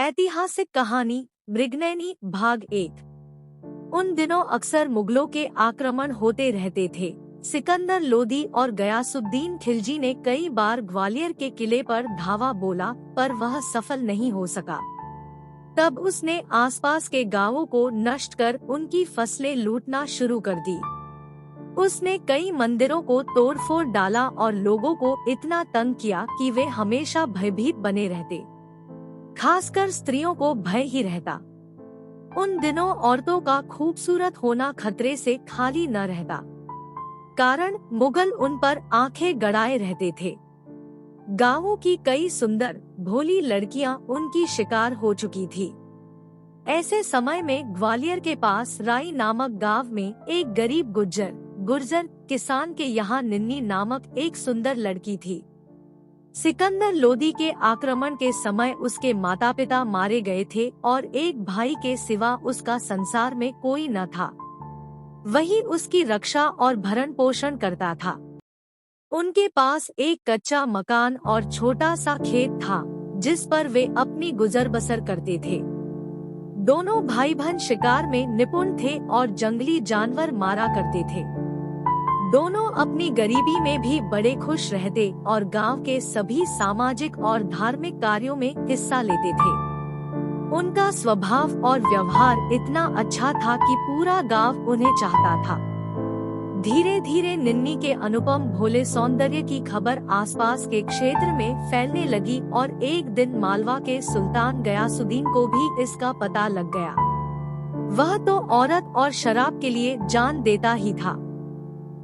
ऐतिहासिक कहानी मृगनयनी भाग 1। उन दिनों अक्सर मुगलों के आक्रमण होते रहते थे। सिकंदर लोदी और गयासुद्दीन खिलजी ने कई बार ग्वालियर के किले पर धावा बोला, पर वह सफल नहीं हो सका। तब उसने आसपास के गांवों को नष्ट कर उनकी फसलें लूटना शुरू कर दी। उसने कई मंदिरों को तोड़फोड़ डाला और लोगों को इतना तंग किया कि वे हमेशा भयभीत बने रहते। खासकर स्त्रियों को भय ही रहता। उन दिनों औरतों का खूबसूरत होना खतरे से खाली न रहता, कारण मुगल उन पर आंखें गड़ाए रहते थे। गांवों की कई सुंदर भोली लड़कियां उनकी शिकार हो चुकी थी। ऐसे समय में ग्वालियर के पास राई नामक गांव में एक गरीब गुर्जर किसान के यहाँ निन्नी नामक एक सुंदर लड़की थी। सिकंदर लोदी के आक्रमण के समय उसके माता पिता मारे गए थे और एक भाई के सिवा उसका संसार में कोई न था। वही उसकी रक्षा और भरण पोषण करता था। उनके पास एक कच्चा मकान और छोटा सा खेत था, जिस पर वे अपनी गुजर बसर करते थे। दोनों भाई बहन शिकार में निपुण थे और जंगली जानवर मारा करते थे। दोनों अपनी गरीबी में भी बड़े खुश रहते और गांव के सभी सामाजिक और धार्मिक कार्यों में हिस्सा लेते थे। उनका स्वभाव और व्यवहार इतना अच्छा था कि पूरा गांव उन्हें चाहता था। धीरे धीरे निन्नी के अनुपम भोले सौंदर्य की खबर आसपास के क्षेत्र में फैलने लगी और एक दिन मालवा के सुल्तान गयासुद्दीन को भी इसका पता लग गया। वह तो औरत और शराब के लिए जान देता ही था।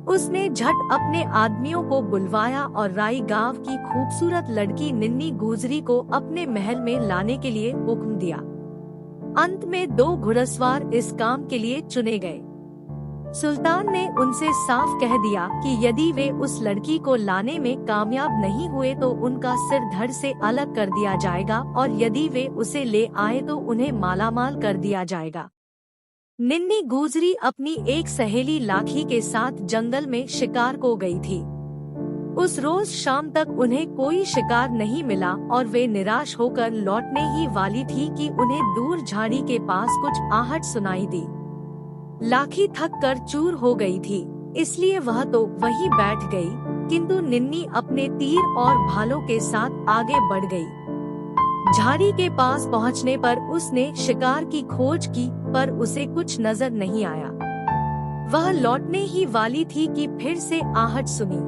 उसने झट अपने आदमियों को बुलवाया और राई गांव की खूबसूरत लड़की निन्नी गुजरी को अपने महल में लाने के लिए हुक्म दिया। अंत में 2 घुड़सवार इस काम के लिए चुने गए। सुल्तान ने उनसे साफ कह दिया कि यदि वे उस लड़की को लाने में कामयाब नहीं हुए तो उनका सिर धड़ से अलग कर दिया जाएगा और यदि वे उसे ले आए तो उन्हें मालामाल कर दिया जाएगा। निन्नी गुजरी अपनी एक सहेली लाखी के साथ जंगल में शिकार को गई थी। उस रोज शाम तक उन्हें कोई शिकार नहीं मिला और वे निराश होकर लौटने ही वाली थी कि उन्हें दूर झाड़ी के पास कुछ आहट सुनाई दी। लाखी थक कर चूर हो गई थी, इसलिए वह तो वहीं बैठ गई, किंतु निन्नी अपने तीर और भालों के साथ आगे बढ़ गई। झाड़ी के पास पहुंचने पर उसने शिकार की खोज की, पर उसे कुछ नजर नहीं आया। वह लौटने ही वाली थी कि फिर से आहट सुनी।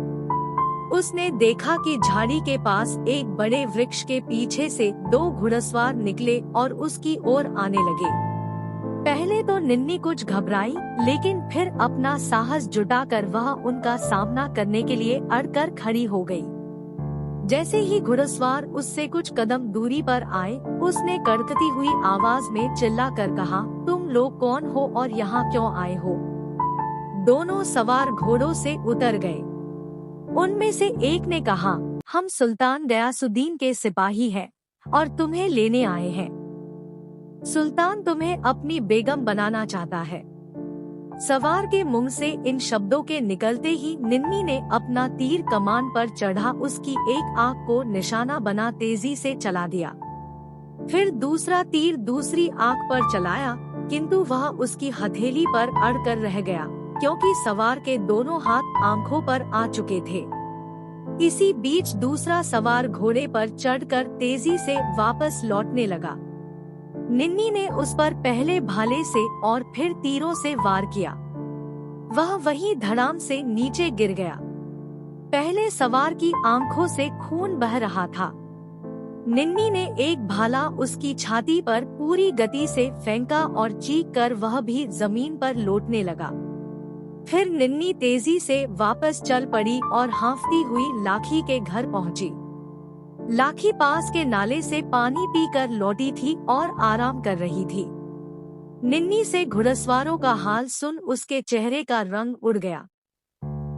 उसने देखा कि झाड़ी के पास एक बड़े वृक्ष के पीछे से 2 घुड़सवार निकले और उसकी ओर आने लगे। पहले तो निन्नी कुछ घबराई, लेकिन फिर अपना साहस जुटाकर वह उनका सामना करने के लिए अड़कर खड़ी हो गई। जैसे ही घुड़सवार उससे कुछ कदम दूरी पर आए, उसने कड़कती हुई आवाज में चिल्लाकर कहा, तुम लोग कौन हो और यहाँ क्यों आए हो? दोनों सवार घोड़ों से उतर गए। उनमें से एक ने कहा, हम सुल्तान गयासुद्दीन के सिपाही हैं और तुम्हें लेने आए हैं। सुल्तान तुम्हें अपनी बेगम बनाना चाहता है। सवार के मुंह से इन शब्दों के निकलते ही निन्नी ने अपना तीर कमान पर चढ़ा उसकी एक आंख को निशाना बना तेजी से चला दिया। फिर दूसरा तीर दूसरी आंख पर चलाया, किंतु वह उसकी हथेली पर अड़कर रह गया, क्योंकि सवार के दोनों हाथ आंखों पर आ चुके थे। इसी बीच दूसरा सवार घोड़े पर चढ़कर तेजी से वापस लौटने लगा। निन्नी ने उस पर पहले भाले से और फिर तीरों से वार किया। वह वहीं धड़ाम से नीचे गिर गया। पहले सवार की आंखों से खून बह रहा था। निन्नी ने एक भाला उसकी छाती पर पूरी गति से फेंका और चीख कर वह भी जमीन पर लौटने लगा। फिर निन्नी तेजी से वापस चल पड़ी और हाँफती हुई लाखी के घर पहुंची। लाखी पास के नाले से पानी पीकर लौटी थी और आराम कर रही थी। निन्नी से घुड़सवारों का हाल सुन उसके चेहरे का रंग उड़ गया।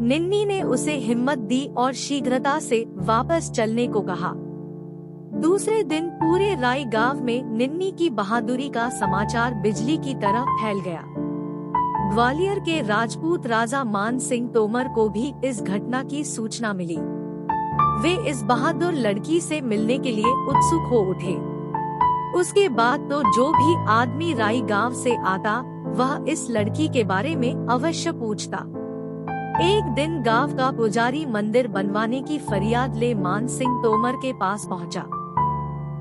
निन्नी ने उसे हिम्मत दी और शीघ्रता से वापस चलने को कहा। दूसरे दिन पूरे राई गांव में निन्नी की बहादुरी का समाचार बिजली की तरह फैल गया। ग्वालियर के राजपूत राजा मान सिंह तोमर को भी इस घटना की सूचना मिली। वे इस बहादुर लड़की से मिलने के लिए उत्सुक हो उठे। उसके बाद तो जो भी आदमी राई गांव से आता वह इस लड़की के बारे में अवश्य पूछता। एक दिन गांव का पुजारी मंदिर बनवाने की फरियाद ले मान सिंह तोमर के पास पहुंचा।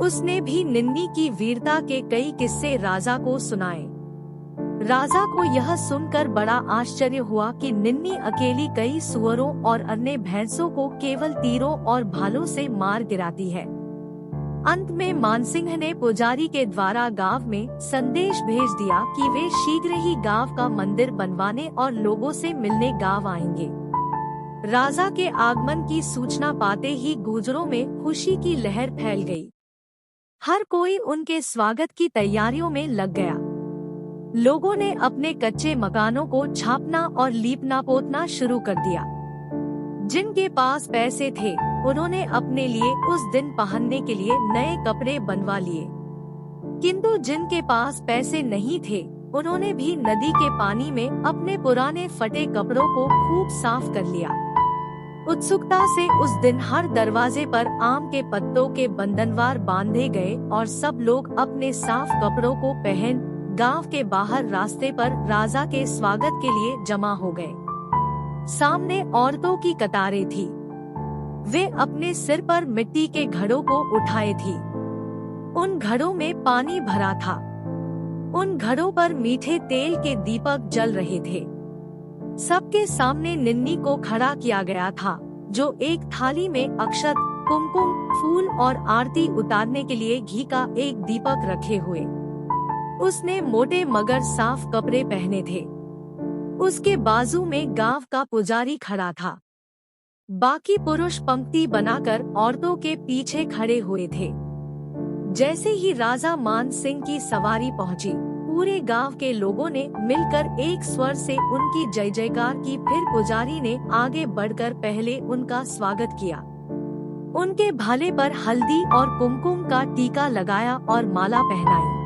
उसने भी निन्नी की वीरता के कई किस्से राजा को सुनाए। राजा को यह सुनकर बड़ा आश्चर्य हुआ कि निन्नी अकेली कई सुअरों और अन्य भैंसों को केवल तीरों और भालों से मार गिराती है। अंत में मानसिंह ने पुजारी के द्वारा गांव में संदेश भेज दिया कि वे शीघ्र ही गांव का मंदिर बनवाने और लोगों से मिलने गांव आएंगे। राजा के आगमन की सूचना पाते ही गुर्जरों में खुशी की लहर फैल गई। हर कोई उनके स्वागत की तैयारियों में लग गया। लोगों ने अपने कच्चे मकानों को छापना और लीपना पोतना शुरू कर दिया। जिनके पास पैसे थे उन्होंने अपने लिए उस दिन पहनने के लिए नए कपड़े बनवा लिए, किंतु जिनके पास पैसे नहीं थे उन्होंने भी नदी के पानी में अपने पुराने फटे कपड़ों को खूब साफ कर लिया। उत्सुकता से उस दिन हर दरवाजे पर आम के पत्तों के बंधनवार बांधे गए और सब लोग अपने साफ कपड़ों को पहन गांव के बाहर रास्ते पर राजा के स्वागत के लिए जमा हो गए। सामने औरतों की कतारें थी। वे अपने सिर पर मिट्टी के घड़ों को उठाए थी। उन घड़ों में पानी भरा था। उन घड़ों पर मीठे तेल के दीपक जल रहे थे। सबके सामने निन्नी को खड़ा किया गया था, जो एक थाली में अक्षत, कुमकुम, फूल और आरती उतारने के लिए घी का एक दीपक रखे हुए। उसने मोटे मगर साफ कपड़े पहने थे। उसके बाजू में गांव का पुजारी खड़ा था। बाकी पुरुष पंक्ति बनाकर औरतों के पीछे खड़े हुए थे। जैसे ही राजा मान सिंह की सवारी पहुंची, पूरे गांव के लोगों ने मिलकर एक स्वर से उनकी जय जयकार की। फिर पुजारी ने आगे बढ़कर पहले उनका स्वागत किया। उनके भाले पर हल्दी और कुमकुम का टीका लगाया और माला पहनाई।